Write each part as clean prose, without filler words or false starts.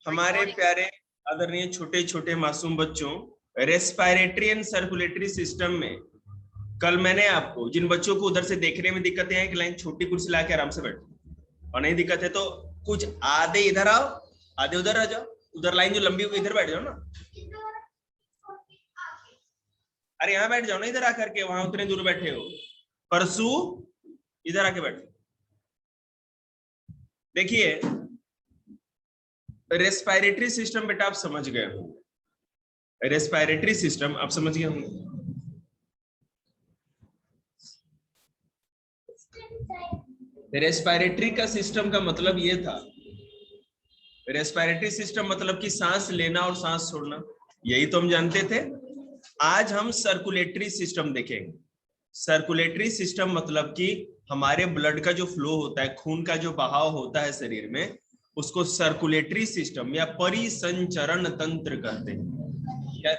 हमारे प्यारे आदरणीय छोटे छोटे मासूम बच्चों, रेस्पिरेटरी एंड सर्कुलेटरी सिस्टम में कल मैंने आपको जिन बच्चों को उधर से देखने में दिक्कतें हैं कि लाइन छोटी कुर्सी लाके आराम से बैठो, और नहीं दिक्कत है तो कुछ आधे इधर आओ, आधे उधर आ जाओ, उधर लाइन जो लंबी हुई इधर बैठ जाओ ना। अरे यहाँ बैठ जाओ ना, इधर आकर के, वहां उतने दूर बैठे हो। परसू इधर आके बैठो। देखिए रेस्पिरेटरी सिस्टम बेटा आप समझ गए होंगे, रेस्पिरेटरी सिस्टम आप समझ गए होंगे। रेस्पिरेटरी का सिस्टम का मतलब ये था, रेस्पिरेटरी सिस्टम मतलब कि सांस लेना और सांस छोड़ना, यही तो हम जानते थे। आज हम सर्कुलेटरी सिस्टम देखेंगे। सर्कुलेटरी सिस्टम मतलब कि हमारे ब्लड का जो फ्लो होता है, खून का जो बहाव होता है शरीर में, उसको सर्कुलेटरी सिस्टम या परिसंचरण तंत्र कहते हैं। क्या?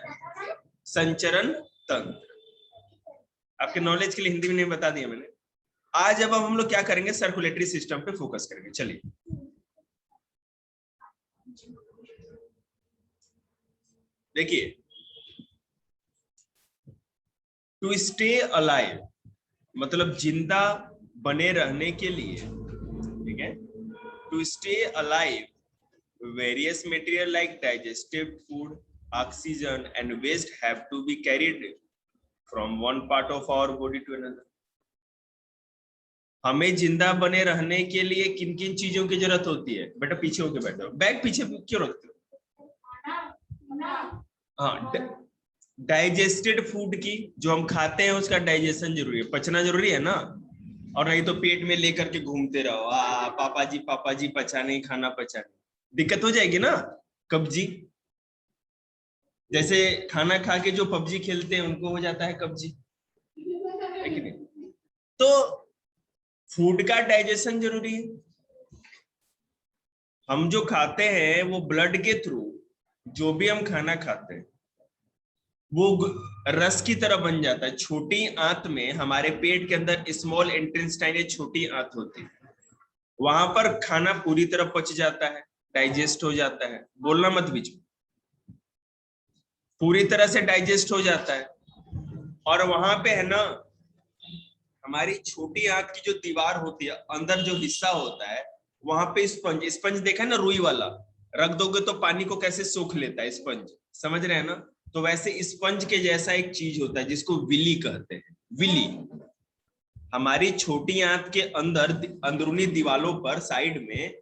संचरण तंत्र। आपके नॉलेज के लिए हिंदी में नहीं बता दिया मैंने। आज अब हम लोग क्या करेंगे, सर्कुलेटरी सिस्टम पे फोकस करेंगे। चलिए देखिए, टू स्टे अलाइव मतलब जिंदा बने रहने के लिए, ठीक है, to stay alive various material like digestive food, oxygen and waste have to be carried from one part of our body to another. हमें जिंदा बने रहने के लिए किन किन चीजों की जरूरत होती है? बेटा पीछे होके बैठो, बैग पीछे क्यों रखते हो? हाँ, डाइजेस्टेड फूड की, जो हम खाते हैं उसका डाइजेशन जरूरी है, पचना जरूरी है ना। और नहीं तो पेट में लेकर के घूमते रहो, पापा जी पचा नहीं, खाना पचा नहीं, दिक्कत हो जाएगी ना, कब्जी। जैसे खाना खा के जो पबजी खेलते हैं उनको हो जाता है कब्जी, है कि नहीं? तो फूड का डाइजेशन जरूरी है। हम जो खाते हैं वो ब्लड के थ्रू, जो भी हम खाना खाते हैं वो रस की तरह बन जाता है। छोटी आंत में, हमारे पेट के अंदर स्मॉल इंटेस्टाइन, ये छोटी आंत होती है, वहां पर खाना पूरी तरह पच जाता है, डाइजेस्ट हो जाता है। बोलना मत बीच में, पूरी तरह से डाइजेस्ट हो जाता है। और वहां पे है ना, हमारी छोटी आंत की जो दीवार होती है, अंदर जो हिस्सा होता है, वहां पे स्पंज, स्पंज देखा है ना, रुई वाला, रख दोगे तो पानी को कैसे सोख लेता है स्पंज, समझ रहे हैं ना? तो वैसे स्पंज के जैसा एक चीज होता है जिसको विली कहते हैं। विली हमारी छोटी आंत के अंदर अंदरूनी दीवालों पर साइड में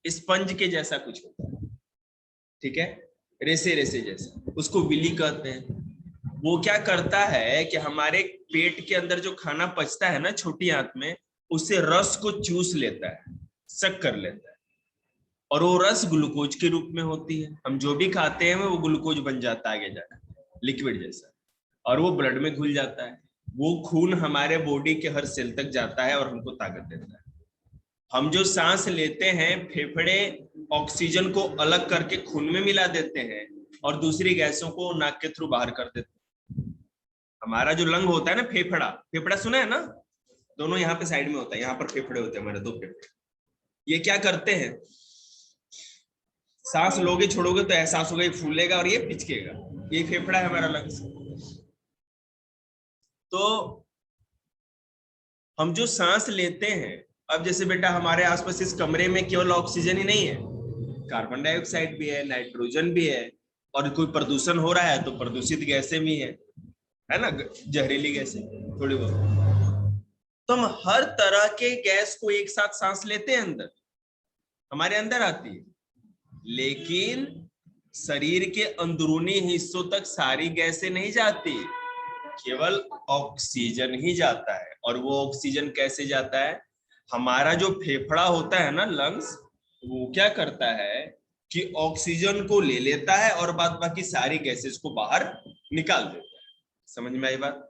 स्पंज के जैसा कुछ होता है, ठीक है, रेसे रेसे जैसा, उसको विली कहते हैं। वो क्या करता है कि हमारे पेट के अंदर जो खाना पचता है ना छोटी आंत में, उससे रस को चूस लेता है, सक कर लेता है, और वो रस ग्लूकोज के रूप में होती है। हम जो भी खाते हैं वो ग्लूकोज बन जाता है आगे जाकर, लिक्विड जैसा, और वो ब्लड में घुल जाता है। वो खून हमारे बॉडी के हर सेल तक जाता है और हमको ताकत देता है। हम जो सांस लेते हैं, फेफड़े ऑक्सीजन को अलग करके खून में मिला देते हैं और दूसरी गैसों को नाक के थ्रू बाहर कर देते हैं। हमारा जो लंग होता है ना, फेफड़ा, फेफड़ा सुना है ना, दोनों यहाँ पे साइड में होता है, यहाँ पर फेफड़े होते हैं हमारे, दो फेफड़े। ये क्या करते हैं, सांस लोगे छोड़ोगे तो एहसास होगा, ये फूलेगा और ये पिचकेगा, ये फेफड़ा है हमारा लंग्स। तो हम जो सांस लेते हैं, अब जैसे बेटा हमारे आसपास इस कमरे में केवल ऑक्सीजन ही नहीं है, कार्बन डाइऑक्साइड भी है, नाइट्रोजन भी है, और कोई प्रदूषण हो रहा है तो प्रदूषित गैसें भी है ना, जहरीली गैसें थोड़ी बहुत। तो हम हर तरह के गैस को एक साथ सांस लेते हैं, अंदर हमारे अंदर आती है, लेकिन शरीर के अंदरूनी हिस्सों तक सारी गैसें नहीं जाती, केवल ऑक्सीजन ही जाता है। और वो ऑक्सीजन कैसे जाता है? हमारा जो फेफड़ा होता है ना, लंग्स, वो क्या करता है कि ऑक्सीजन को ले लेता है और बाद बाकी सारी गैसेस को बाहर निकाल देता है। समझ में आई बात?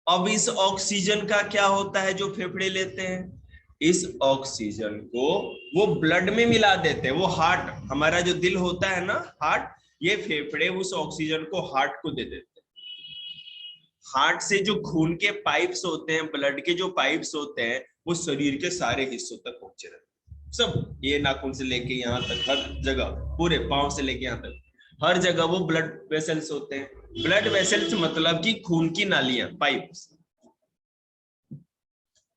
अब इस ऑक्सीजन का क्या होता है जो फेफड़े लेते हैं? इस ऑक्सीजन को वो ब्लड में मिला देते हैं। वो हार्ट, हमारा जो दिल होता है ना, हार्ट, ये फेफड़े उस ऑक्सीजन को हार्ट को दे देते हैं। हार्ट से जो खून के पाइप्स होते हैं, ब्लड के जो पाइप्स होते हैं, वो शरीर के सारे हिस्सों तक पहुंचे रहते हैं। सब, ये नाखून से लेके यहाँ तक हर जगह, पूरे पांव से लेके यहाँ तक हर जगह वो ब्लड वेसल्स होते हैं। ब्लड वेसल्स मतलब कि खून की नालियां, पाइप्स।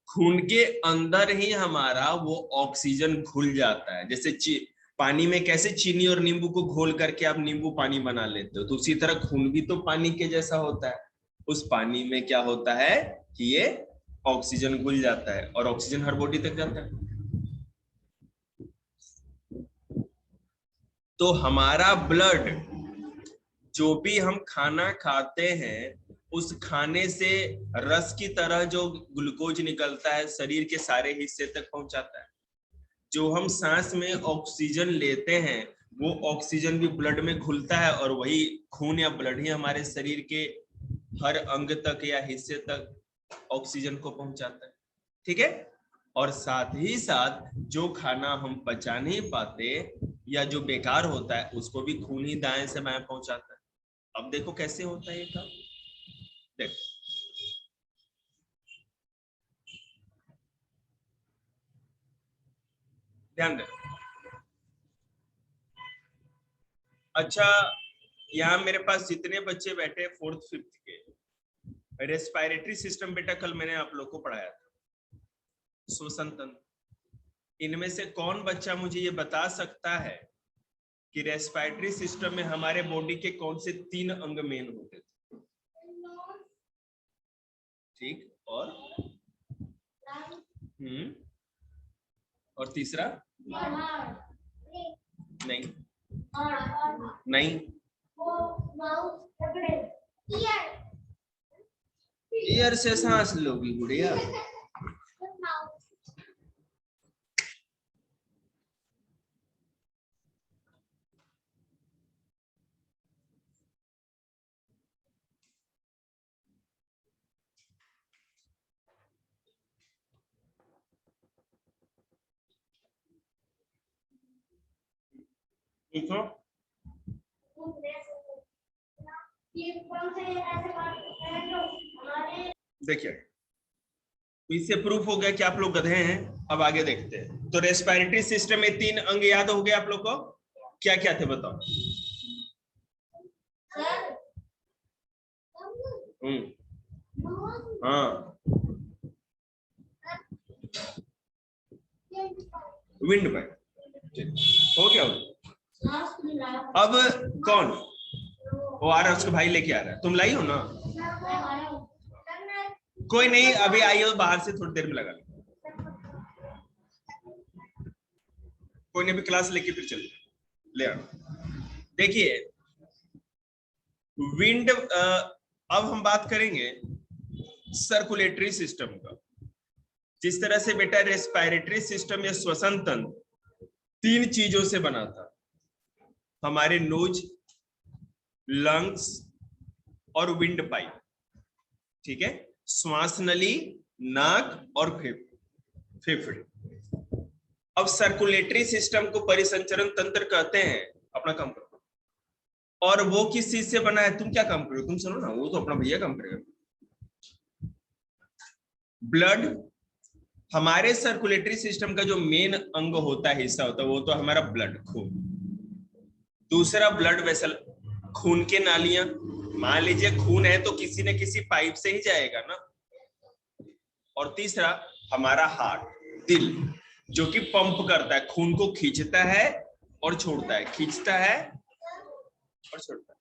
खून के अंदर ही हमारा वो ऑक्सीजन घुल जाता है। जैसे पानी में कैसे चीनी और नींबू को घोल करके आप नींबू पानी बना लेते हो, तो उसी तरह खून भी तो पानी के जैसा होता है। उस पानी में क्या होता है कि ये ऑक्सीजन घुल जाता है और ऑक्सीजन हर बॉडी तक जाता है। तो हमारा ब्लड, जो भी हम खाना खाते हैं, उस खाने से रस की तरह जो ग्लूकोज निकलता है शरीर के सारे हिस्से तक पहुंचाता है। जो हम सांस में ऑक्सीजन लेते हैं वो ऑक्सीजन भी ब्लड में घुलता है और वही खून या ब्लड ही हमारे शरीर के हर अंग तक या हिस्से तक ऑक्सीजन को पहुंचाता है। ठीक है। और साथ ही साथ जो खाना हम पचा नहीं पाते या जो बेकार होता है उसको भी खून ही दाएं से बाएं पहुंचाता है। अब देखो कैसे होता है ये काम। देखो, ध्यान दे। अच्छा, यहाँ मेरे पास जितने बच्चे बैठे 4th 5th के, रेस्पिरेटरी सिस्टम बेटा कल मैंने आप लोग को पढ़ाया था, श्वसन तंत्र। इनमें से कौन बच्चा मुझे ये बता सकता है कि रेस्पिरेटरी सिस्टम में हमारे बॉडी के कौन से 3 अंग मेन होते थे? ठीक, और और तीसरा? नहीं नहीं, ईयर से सांस लोगी गुड़िया। देखो, देखिए, इससे प्रूफ हो गया कि आप लोग गधे हैं। अब आगे देखते हैं। तो रेस्पिरेटरी सिस्टम में 3 अंग याद हो गए आप लोग को? क्या क्या थे बताओ? हाँ, विंड पाइप। हो गया। अब कौन वो आ रहा है? उसका भाई लेके आ रहा है। तुम लाई हो ना? कोई नहीं, अभी आई हो बाहर से, थोड़ी देर में लगा लो। कोई नहीं, अभी क्लास लेके फिर चल ले आ। देखिए, विंड, अब हम बात करेंगे सर्कुलेटरी सिस्टम का। जिस तरह से बेटा रेस्पिरेटरी सिस्टम या श्वसन तंत्र 3 चीजों से बना था, हमारे नोज, लंग्स और विंड पाइप। ठीक है, श्वास नली, नाक और फेफड़े। अब सर्कुलेटरी सिस्टम को परिसंचरण तंत्र कहते हैं। अपना काम करो। और वो किस चीज से बना है? तुम क्या काम करो? तुम सुनो ना, वो तो अपना भैया काम करेगा। ब्लड, हमारे सर्कुलेटरी सिस्टम का जो मेन अंग होता है, हिस्सा होता है, वो तो हमारा ब्लड, खून। दूसरा ब्लड वेसल, खून के नालियां। मान लीजिए खून है तो किसी न किसी पाइप से ही जाएगा ना। और तीसरा हमारा हार्ट, दिल, जो कि पंप करता है, खून को खींचता है और छोड़ता है, खींचता है और छोड़ता है।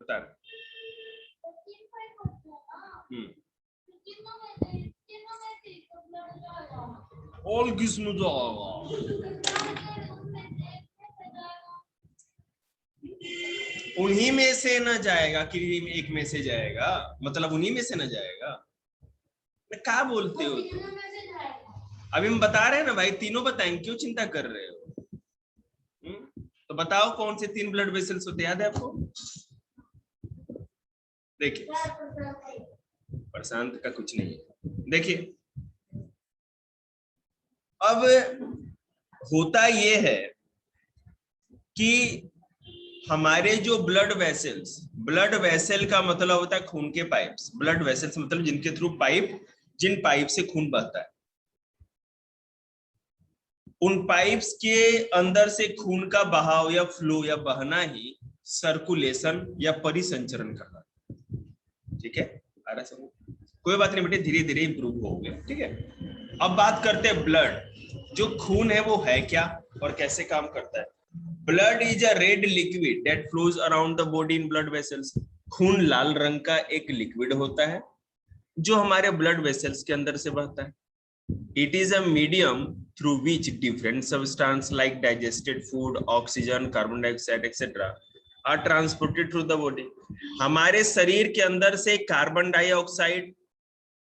बता रहे। ऑल किस्म उन्हीं में से न जाएगा कि एक में से जाएगा, मतलब उन्हीं में से न जाएगा। क्या बोलते हो? अभी हम बता रहे हैं ना भाई, तीनों बताएंगे, क्यों चिंता कर रहे हो? तो बताओ कौन से 3 ब्लड वेसल्स होते, याद है आपको? देखिए, प्रशांत का कुछ नहीं है। देखिए, अब होता ये है कि हमारे जो ब्लड वेसल्स, ब्लड वेसल का मतलब होता है खून के पाइप्स। ब्लड वेसल्स मतलब जिनके थ्रू पाइप, जिन पाइप से खून बहता है। उन पाइप्स के अंदर से खून का बहाव या फ्लो या बहना ही सर्कुलेशन या परिसंचरण कहलाता है। ठीक है, आ रहा समझ? कोई बात नहीं बेटे, धीरे धीरे इंप्रूव हो गया। ठीक है, अब बात करते हैं ब्लड। जो खून है वो है क्या और कैसे काम करता है? Blood is a red liquid that flows around the body in blood vessels. खून लाल रंग का एक लिक्विड होता है जो हमारे ब्लड वेसल्स के अंदर से बहता है। It is a medium through which different substances like digested food, oxygen, carbon dioxide, etc. are transported through the body. हमारे शरीर के अंदर से कार्बन डाइऑक्साइड,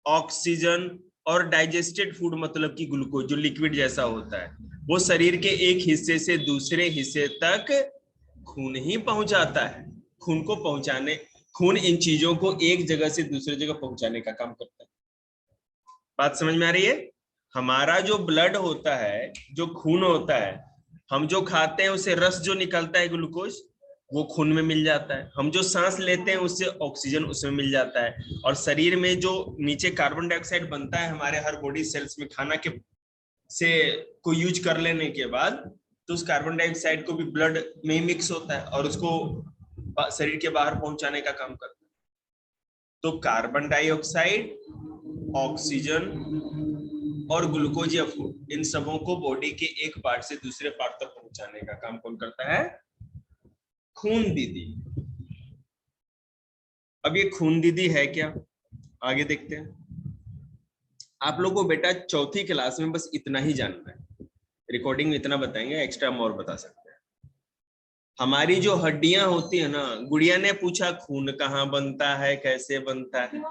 ऑक्सीजन और डाइजेस्टेड फूड मतलब कि ग्लूकोज जो लिक्विड जैसा होता है, वो शरीर के एक हिस्से से दूसरे हिस्से तक खून ही पहुंचाता है। खून को पहुंचाने, खून इन चीजों को एक जगह से दूसरी जगह पहुंचाने का काम करता है। बात समझ में आ रही है? हमारा जो ब्लड होता है, जो खून होता है, हम जो खाते हैं उससे रस जो निकलता है ग्लूकोज, वो खून में मिल जाता है। हम जो सांस लेते हैं उससे ऑक्सीजन उसमें मिल जाता है। और शरीर में जो नीचे कार्बन डाइऑक्साइड बनता है हमारे हर बॉडी सेल्स में खाना के से को यूज कर लेने के बाद, तो उस कार्बन डाइऑक्साइड को भी ब्लड में मिक्स होता है और उसको शरीर के बाहर पहुंचाने का काम करता है। तो कार्बन डाइऑक्साइड, ऑक्सीजन और ग्लूकोज या फूड, इन सबों को बॉडी के एक पार्ट से दूसरे पार्ट तक पहुंचाने का काम कौन करता है? खून दीदी। अब ये खून दीदी है क्या, आगे देखते हैं। आप लोगों को बेटा चौथी क्लास में बस इतना ही जानना है, रिकॉर्डिंग में इतना बताएंगे, एक्स्ट्रा हम और बता सकते हैं। हमारी जो हड्डियां होती है ना, गुड़िया ने पूछा खून कहाँ बनता है, कैसे बनता है?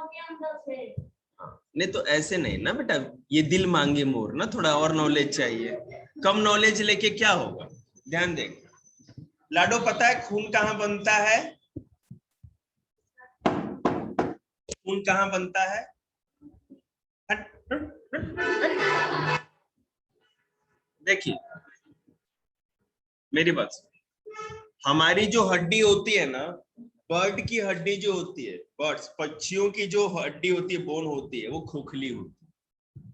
नहीं तो ऐसे नहीं ना बेटा, ये दिल मांगे मोर ना, थोड़ा और नॉलेज चाहिए। कम नॉलेज लेके क्या होगा, ध्यान देंगे। लाडो पता है खून कहाँ बनता है? खून कहाँ बनता है? देखिए मेरी बात, हमारी जो हड्डी होती है ना, बर्ड की हड्डी जो होती है, बर्ड्स पक्षियों की जो हड्डी होती है, बोन होती है, वो खोखली होती है।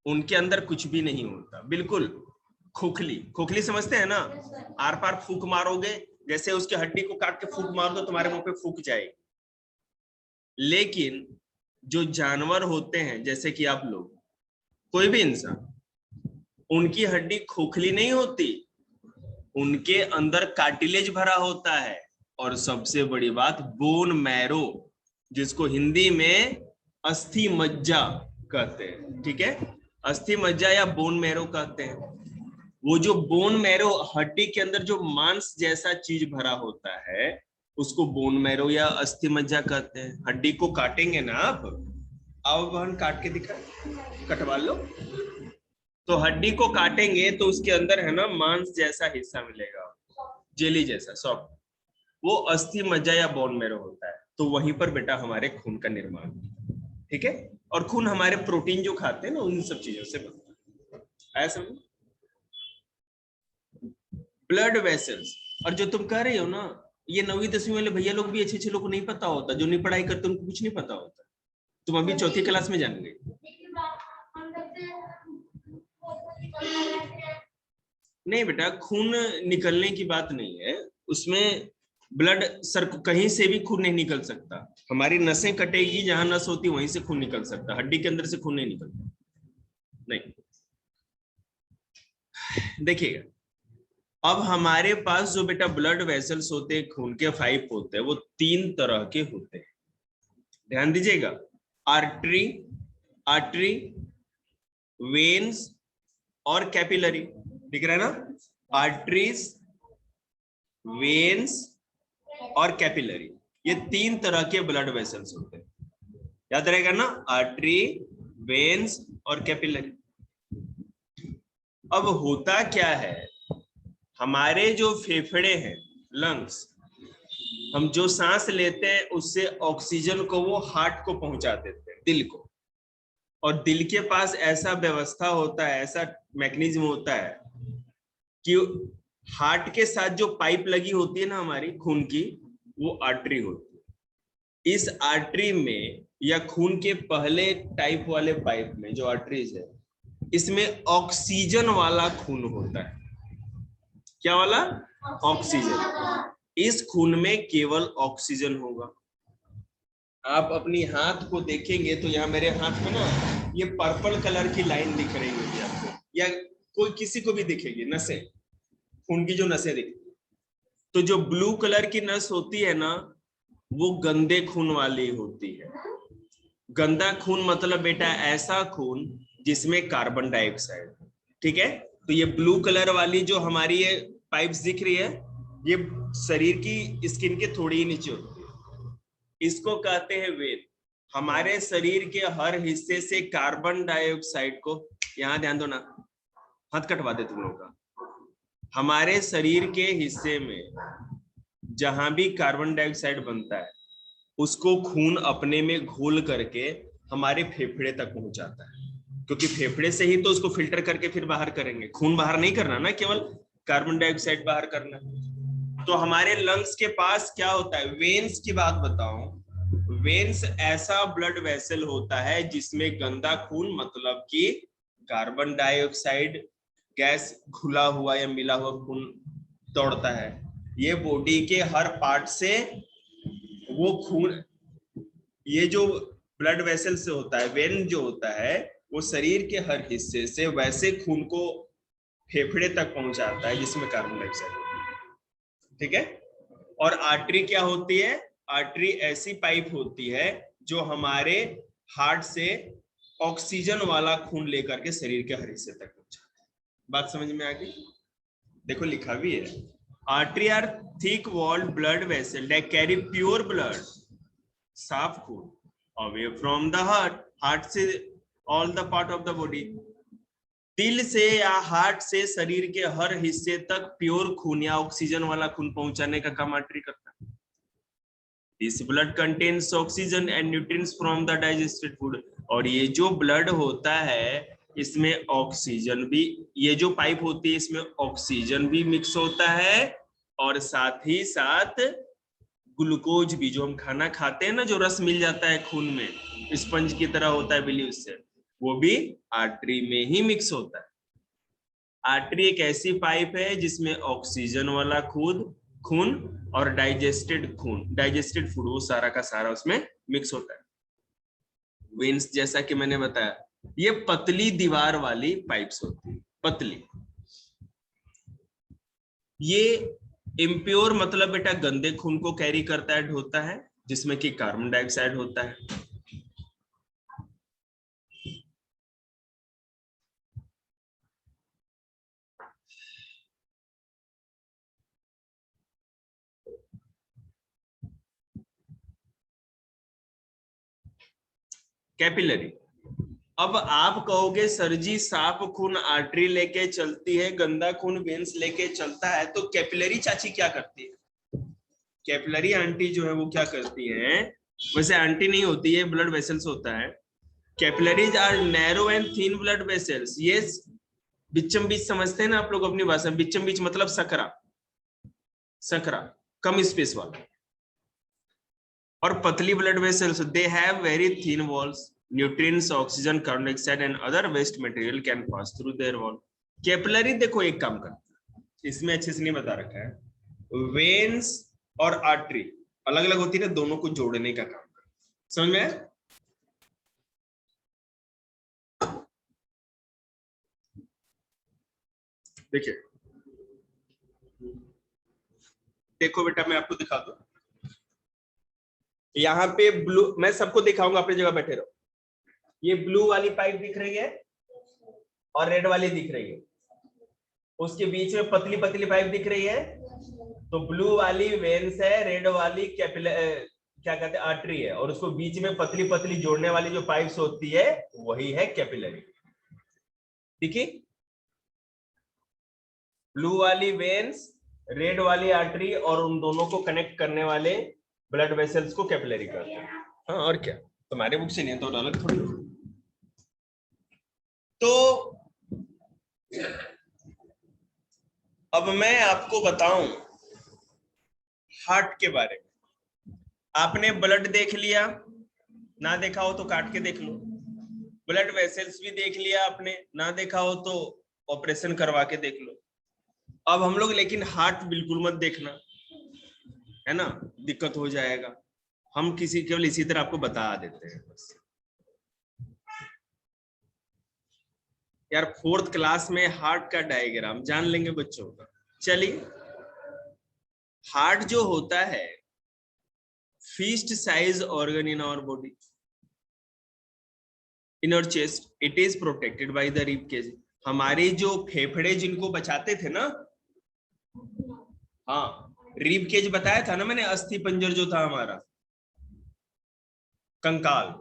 उनके अंदर कुछ भी नहीं होता, बिल्कुल खोखली। खोखली समझते हैं ना? आर पार फूक मारोगे, जैसे उसकी हड्डी को काट के फूक मार दो, तुम्हारे मुंह पे फूक जाएगी। लेकिन जो जानवर होते हैं जैसे कि आप लोग, कोई भी इंसान, उनकी हड्डी खोखली नहीं होती, उनके अंदर कार्टिलेज भरा होता है। और सबसे बड़ी बात, बोन मैरो, जिसको हिंदी में अस्थि मज्जा कहते हैं। ठीक है, अस्थि मज्जा या बोन मैरो कहते हैं। वो जो बोन मैरो, हड्डी के अंदर जो मांस जैसा चीज भरा होता है, उसको बोन मैरो या अस्थि मज्जा कहते हैं। हड्डी को काटेंगे ना आप, आओ बहन काट के दिखा, कटवा लो। तो हड्डी को काटेंगे तो उसके अंदर है ना मांस जैसा हिस्सा मिलेगा, जेली जैसा सॉफ्ट, वो अस्थि मज्जा या बोन मैरो होता है। तो वहीं पर बेटा हमारे खून का निर्माण, ठीक है। और खून हमारे प्रोटीन जो खाते हैं ना, उन सब चीजों से बनता है। आया समझ? Blood vessels. और जो तुम कह रही हो ना, ये 9वीं 10वीं वाले भैया लोग भी अच्छे अच्छे लोग को नहीं पता होता, जो नहीं पढ़ाई करते उनको कुछ नहीं पता होता। तुम अभी चौथी क्लास में जान गई। नहीं बेटा, खून निकलने की बात नहीं है, उसमें ब्लड सर कहीं से भी खून नहीं निकल सकता। हमारी नसें कटेगी, जहां नस होती वहीं से खून निकल सकता, हड्डी के अंदर से खून नहीं निकलता। नहीं, देखिएगा, अब हमारे पास जो बेटा ब्लड वेसल्स होते हैं, खून के पाइप होते हैं, वो 3 तरह के होते हैं। ध्यान दीजिएगा, आर्टरी, आर्टरी, वेन्स और कैपिलरी। दिख रहा है ना? आर्टरीज, वेन्स और कैपिलरी, ये 3 तरह के ब्लड वेसल्स होते हैं। याद रहेगा ना, आर्टरी, वेन्स और कैपिलरी। अब होता क्या है, हमारे जो फेफड़े हैं, लंग्स, हम जो सांस लेते हैं उससे ऑक्सीजन को वो हार्ट को पहुंचा देते हैं, दिल को। और दिल के पास ऐसा व्यवस्था होता है, ऐसा मैकेनिज्म होता है कि हार्ट के साथ जो पाइप लगी होती है ना हमारी खून की, वो आर्टरी होती है। इस आर्टरी में या खून के पहले टाइप वाले पाइप में जो आर्टरीज है, इसमें ऑक्सीजन वाला खून होता है। क्या वाला? ऑक्सीजन। इस खून में केवल ऑक्सीजन होगा। आप अपनी हाथ को देखेंगे तो यहाँ मेरे हाथ में ना ये पर्पल कलर की लाइन दिख रही होगी आपको, या कोई किसी को भी दिखेगी, नसें, खून की जो नसें दिख, तो जो ब्लू कलर की नस होती है ना, वो गंदे खून वाली होती है। गंदा खून मतलब बेटा ऐसा खून जिसमें कार्बन डाइऑक्साइड, ठीक है। तो ये ब्लू कलर वाली जो हमारी ये पाइप्स दिख रही है, ये शरीर की स्किन के थोड़ी ही नीचे होती है, इसको कहते हैं वेन। हमारे शरीर के हर हिस्से से कार्बन डाइऑक्साइड को, यहाँ ध्यान दो ना, हाथ कटवा दे तुम लोग का। हमारे शरीर के हिस्से में जहां भी कार्बन डाइऑक्साइड बनता है, उसको खून अपने में घोल करके हमारे फेफड़े तक पहुंचाता है, क्योंकि फेफड़े से ही तो उसको फिल्टर करके फिर बाहर करेंगे। खून बाहर नहीं करना ना, केवल कार्बन डाइऑक्साइड बाहर करना। तो हमारे लंग्स के पास क्या होता है? वेन्स की बात बताऊं, वेन्स ऐसा ब्लड वेसल होता है जिसमें गंदा खून मतलब कि कार्बन डाइऑक्साइड गैस घुला हुआ या मिला हुआ खून दौड़ता है। ये बॉडी के हर पार्ट से वो खून, ये जो ब्लड वेसल से होता है, वेन जो होता है, वो शरीर के हर हिस्से से वैसे खून को फेफड़े तक पहुंचाता है जिसमें कार्बन डाइऑक्साइड होती है, ठीक है। और आर्टरी क्या होती है? आर्टरी ऐसी पाइप होती है जो हमारे हार्ट से ऑक्सीजन वाला खून लेकर के शरीर के हर हिस्से तक पहुंचाता है। बात समझ में आ गई? देखो लिखा भी है, artery are thick walled blood vessel that carry pure blood, साफ खून, away from the heart, heart से all the part of the body, दिल से या हार्ट से शरीर के हर हिस्से तक प्योर खून या ऑक्सीजन वाला खून पहुंचाने का काम आर्टरी करता है। This blood contains oxygen and nutrients from the digested food, और ये जो ब्लड होता है इसमें ऑक्सीजन भी, ये जो पाइप होती है इसमें ऑक्सीजन भी मिक्स होता है, और साथ ही साथ ग्लूकोज भी, जो हम खाना खाते हैं ना, जो रस मिल जाता है खून में, स्पंज की तरह होता है बिलीव से, वो भी आर्टरी में ही मिक्स होता है। आर्टरी एक ऐसी पाइप है जिसमें ऑक्सीजन वाला खून और डाइजेस्टेड फूड, वो सारा का सारा उसमें मिक्स होता है। वेन्स जैसा कि मैंने बताया, ये पतली दीवार वाली पाइप्स होती है, पतली। ये इम्प्योर मतलब बेटा गंदे खून को कैरी करता है, ढोता है, जिसमें कि कार्बन डाइऑक्साइड होता है। कैपिलरी। अब आप कहोगे सर जी साफ खून आर्टरी लेके चलती है, गंदा खून वेन्स लेके चलता है, तो कैपिलरी चाची क्या करती है? कैपिलरी आंटी जो है वो क्या करती है? वैसे आंटी नहीं होती है, ब्लड वेसल्स होता है। Capillaries are narrow and thin blood vessels. ये बिच्चम बीच समझते हैं ना आप लोग अपनी भाषा में? बिच्चम बीच मतलब सकरा, सकरा कम स्पेस वाला। और पतली blood vessels, they have very thin walls, nutrients, oxygen, carbon dioxide and other waste material can pass through their wall. Capillary देखो एक काम करता है, इसमें अच्छे से नहीं बता रखा है, वेन्स और आर्टरी अलग अलग होती है ना, दोनों को जोड़ने का काम करता है। समझ में? देखिए, देखो बेटा मैं आपको दिखा दूं, यहाँ पे ब्लू, मैं सबको दिखाऊंगा, अपनी जगह बैठे रहो। ये ब्लू वाली पाइप दिख रही है और रेड वाली दिख रही है, उसके बीच में पतली पतली पाइप दिख रही है, तो ब्लू वाली वेन्स है, रेड वाली क्या कहते हैं आर्टरी है, और उसको बीच में पतली पतली जोड़ने वाली जो पाइप्स होती है वही है कैपिलरी। ठीक है, ब्लू वाली वेन्स, रेड वाली आर्टरी, और उन दोनों को कनेक्ट करने वाले ब्लड वेसल्स को कैपिलरी कहते हैं। हाँ और क्या, तुम्हारे बुक से नहीं है तो अलग थोड़ी। तो अब मैं आपको बताऊं हार्ट के बारे में। आपने ब्लड देख लिया, ना देखा हो तो काट के देख लो। ब्लड वेसल्स भी देख लिया आपने, ना देखा हो तो ऑपरेशन करवा के देख लो। अब हम लोग लेकिन हार्ट बिल्कुल मत देखना, है ना, दिक्कत हो जाएगा। हम किसी केवल इसी तरह आपको बता देते हैं बस। यार 4th क्लास में हार्ट का डायग्राम जान लेंगे बच्चों का। चलिए, हार्ट जो होता है fist size organ in our body, in our chest, it is protected by the rib cage. हमारे जो फेफड़े जिनको बचाते थे ना, हाँ, रिब केज बताया था ना मैंने, अस्थि पंजर जो था हमारा कंकाल,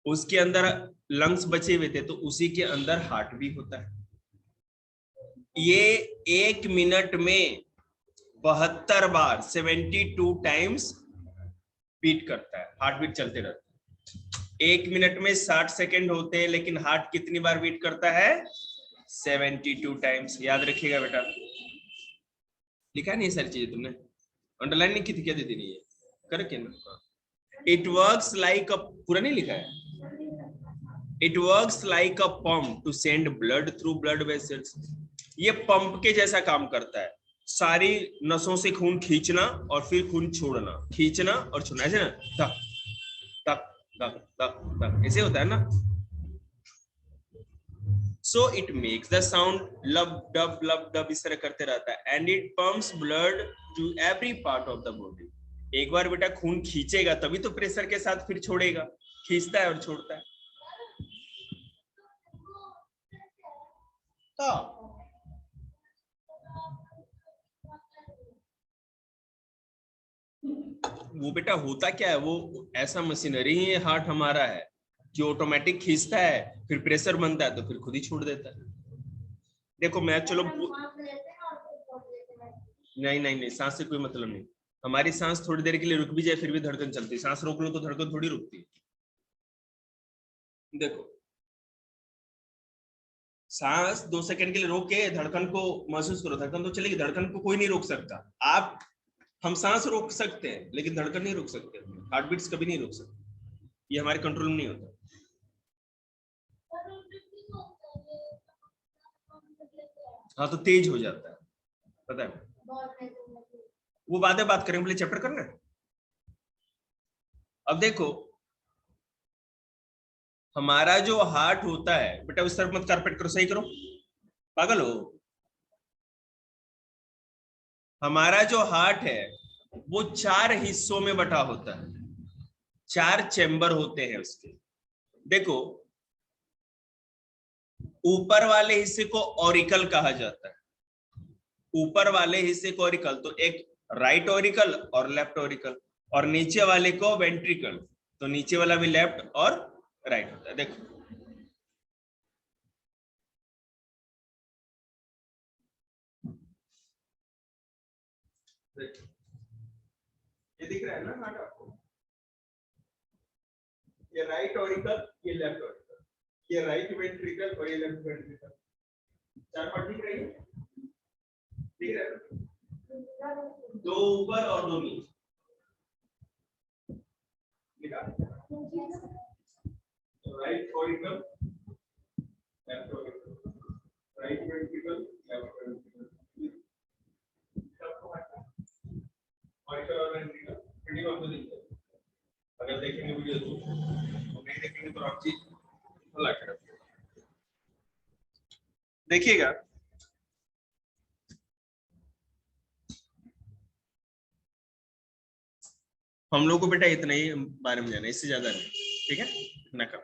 उसके अंदर लंग्स बचे हुए थे, तो उसी के अंदर हार्ट भी होता है। ये 1 मिनट में 72 बार 72 टाइम्स बीट करता है, हार्ट बीट चलते रहता है। 1 मिनट में 60 सेकेंड होते हैं, लेकिन हार्ट कितनी बार बीट करता है? 72 टाइम्स। याद रखिएगा बेटा, लिखा नहीं सारी चीजें तुमने, अंडरलाइन नहीं की थी क्या दीदी ने? ये करके ना, इट वर्क्स लाइक अ, पूरा नहीं लिखा है, it works like a pump to send blood through blood vessels. ये पंप के जैसा काम करता है, सारी नसों से खून खींचना और फिर खून छोड़ना, खींचना और छोड़ना, ऐसे ना, तक तक तक तक तक, ऐसे होता है ना। So it makes the sound लब डब इस तरह करते रहता है, and it pumps blood to every part of the body। एक बार बेटा खून खींचेगा तभी तो प्रेशर के साथ फिर छोड़ेगा, खींचता है और छोड़ता है। तो वो बेटा होता क्या है, वो ऐसा मशीनरी ही हार्ट हमारा है कि ऑटोमेटिक खींचता है, फिर प्रेशर बनता है तो फिर खुद ही छोड़ देता है। देखो मैं, चलो नहीं नहीं नहीं, सांस से कोई मतलब नहीं। हमारी सांस थोड़ी देर के लिए रुक भी जाए फिर भी धड़कन चलती है, सांस रोक लो तो धड़कन थोड़ी रुकती है। देखो, सांस 2 सेकंड के लिए रोक के धड़कन को महसूस करो, धड़कन तो चलेगी, धड़कन को कोई नहीं रोक सकता। आप, हम सांस रोक सकते हैं लेकिन धड़कन नहीं रोक सकते, हार्ट बीट्स कभी नहीं रोक सकते, ये हमारे कंट्रोल में नहीं होता। हाँ तो तेज हो जाता है, पता है, वो बातें बात करेंगे, पहले चैप्टर करना है। अब देखो, हमारा जो हार्ट होता है बेटा, उस तरफ मत कारपेट करो, सही करो, पागल हो। हमारा जो हार्ट है वो 4 हिस्सों में बटा होता है, 4 चेंबर होते हैं उसके। देखो, ऊपर वाले हिस्से को ऑरिकल कहा जाता है, ऊपर वाले हिस्से को ऑरिकल, तो एक राइट ऑरिकल और लेफ्ट ऑरिकल, और नीचे वाले को वेंट्रिकल, तो नीचे वाला भी लेफ्ट और राइट होता है। देखो ये दिख रहा है ना हार्ट आपको, ये राइट ऑरिकल, ये लेफ्ट ऑरिकल, ये राइट वेंट्रिकल और ये लेफ्ट वेंट्रिकल, 4 पार्ट दिख रही है, दिख रहा है, 2 ऊपर और 2 नीचे, right auricle, left auricle, right ventricle, left ventricle, auricle और वेंट्रिकल वीडियो आपको दिखता है। अगर देखेंगे वीडियो तो, नहीं देखेंगे तो आप चीज भला कर देखिएगा। हम लोग को बेटा इतना ही बारे में जाना है, इससे ज्यादा नहीं, ठीक है, इतना कम।